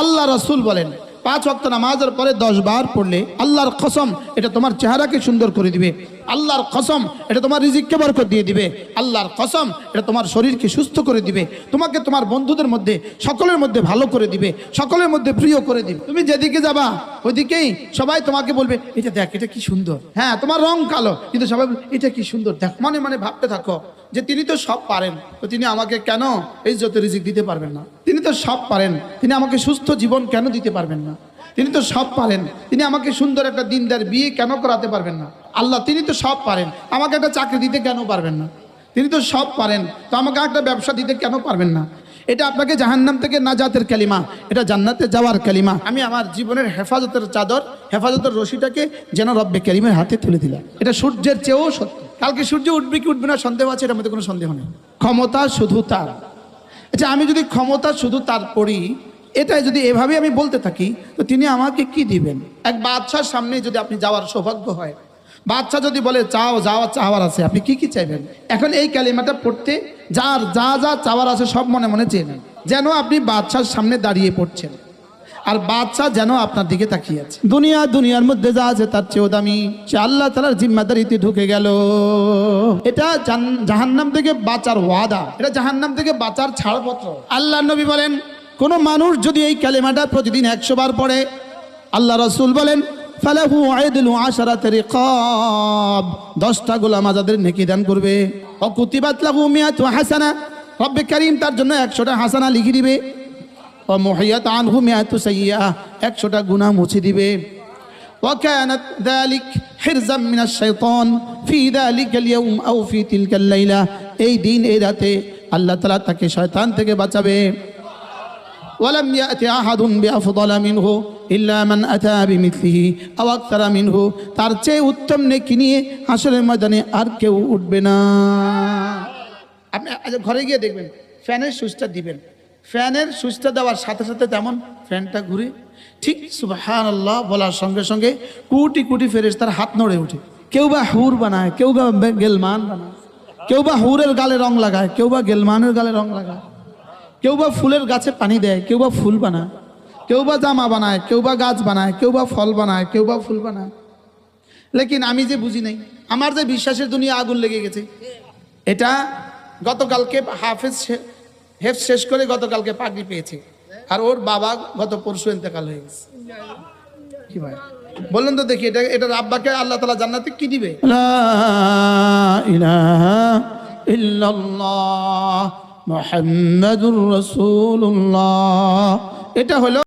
আল্লাহ রাসূল বলেন 5 ওয়াক্ত নামাজের পরে 10 বার পড়লে আল্লাহর কসম এটা তোমার চেহারাকে সুন্দর করে দিবে, আল্লাহর কসম এটা তোমার রিজিককে বরকত দিয়ে দিবে, আল্লাহর কসম এটা তোমার শরীরকে সুস্থ করে দিবে, তোমাকে তোমার বন্ধুদের মধ্যে সকলের মধ্যে ভালো করে দিবে, সকলের মধ্যে প্রিয় করে দিবে। তুমি যেদিকে যাবা ওইদিকেই সবাই তোমাকে বলবে এটা দেখ এটা কি সুন্দর, হ্যাঁ তোমার রং কালো কিন্তু সবাই বলবে এটা কি সুন্দর দেখ। মনে মনে ভাবতে থাকো যে তিনি তো সব পারেন, তো তিনি আমাকে কেন ইজ্জত রিজিক দিতে পারবেন না? তিনি তো সব পারেন, তিনি আমাকে সুস্থ জীবন কেন দিতে পারবেন না? তিনি তো সব পারেন, তিনি আমাকে সুন্দর একটা দিনদার বিয়ে কেন করাতে পারবেন না? আল্লাহ তিনি তো সব পারেন, আমাকে একটা চাকরি দিতে কেন পারবেন না? তিনি তো সব পারেন, তো আমাকে একটা ব্যবসা দিতে কেন পারবেন না? এটা আপনাকে জাহান্নাম থেকে নাজাতের কালিমা, এটা জান্নাতে যাওয়ার কালিমা। আমি আমার জীবনের হেফাজতের চাদর, হেফাজতের রশিটাকে যেন রব্বে কারিমের হাতে তুলে দিলাম। এটা সূর্যের চেয়েও সত্য। কালকে সূর্য উঠবে কি উঠবে না সন্দেহ আছে, এটার মধ্যে কোনো সন্দেহ নেই। ক্ষমতা শুধু তার। আচ্ছা, আমি যদি ক্ষমতা শুধু তার পড়ি, এটাই যদি এভাবে আমি বলতে থাকি, তো তিনি আমাকে কি দিবেন? এক বাদশার সামনে যদি আপনি যাওয়ার সৌভাগ্য হয়, বাদশা যদি বলে চাও যাওয়া চাওয়ার আছে, আপনি কি কি চাইবেন? এখন এই কালিমাটা পড়তে যার যা যা চাওয়ার আছে সব মনে মনে চেয়ে নেন, যেন আপনি বাদশার সামনে দাঁড়িয়ে পড়ছেন আর বাদশা যেন আপনার দিকে তাকিয়ে আছে। দুনিয়ার মধ্যে যা আছে তার চেয়েও দামি সে আল্লাহ তাআলার জিম্মাদারিতে ঢুকে গেল। এটা জাহান্নাম থেকে বাঁচার ওয়াদা, এটা জাহান্নাম থেকে বাঁচার ছাড়পত্র। আল্লাহ নবী বলেন কোন মানুষ যদি এই কালিমাটা প্রতিদিন 100 বার পড়ে, আল্লাহ রাসূল বলেন ফালাহু আইদলু 10 রিকাব, 10টা গোলাম আজাদের নেকি দান করবে। ও কুতিবাত লাহু মিয়াতু হাসানা, রব্বে কারীম তার জন্য 100টা হাসানা লিখে দিবে। ও মুহিয়াত আনহু মিয়াতু সাইয়্যা, 100টা গুনাহ মুছে দিবে। ওয়া কানাত যালিক হিরজাম মিনাশ শাইতান ফি যালিকাল ইয়াউম আও ফি তিলকাল লাইলা, এই দিন এই রাতে আল্লাহ তাআলা তাকে শয়তান থেকে বাঁচাবে। ওয়ালাম ইয়াতি আহাদুন বিআফদালা মিনহু ইল্লা মান আতা বিমিথলিহি আও আকতারা মিনহু, তার চেয়ে উত্তম নেকি নিয়ে হাসরের ময়দানে আর কেউ উঠবে না। আপনি ঘরে গিয়ে দেখবেন ফ্যানের সুইচটা দিবেন, ফ্যানের সুইচটা দেওয়ার সাথে সাথে তেমন ফ্যানটা ঘুরে, ঠিক সুবহানাল্লাহ বলার সঙ্গে সঙ্গে কোটি কোটি ফেরেশতার হাত নড়ে ওঠে। কেউ বা হুর বানায়, কেউ বা গেলমান বানায়, কেউ বা হুরের গালে রং লাগায়, কেউ বা গেলমানের গালে রং লাগায়, কেউ বা ফুলের গাছে পানি দেয়, কেউ বা ফুল বানায়, কেউ বা জামা বানায়, কেউ বা গাছ বানায়, কেউ বা ফল বানায়, কেউ বা ফুল বানায়। লেকিন আমি যে বুঝি নাই, আমার যে বিশ্বাসের দুনিয়া আগুন লেগে গেছে। এটা গতকালকে হেফ শেষ করে গতকালকে পাগড়ি পেয়েছে, আর ওর বাবা গত পরশু ইন্তেকাল হয়ে গেছে। কি ভাই বললেন তো দেখি, এটার আব্বাকে আল্লাহ তাআলা জান্নাতে কি দিবে? লা ইলাহা ইল্লাল্লাহ মুহাম্মাদুর রাসূলুল্লাহ। এটা হলো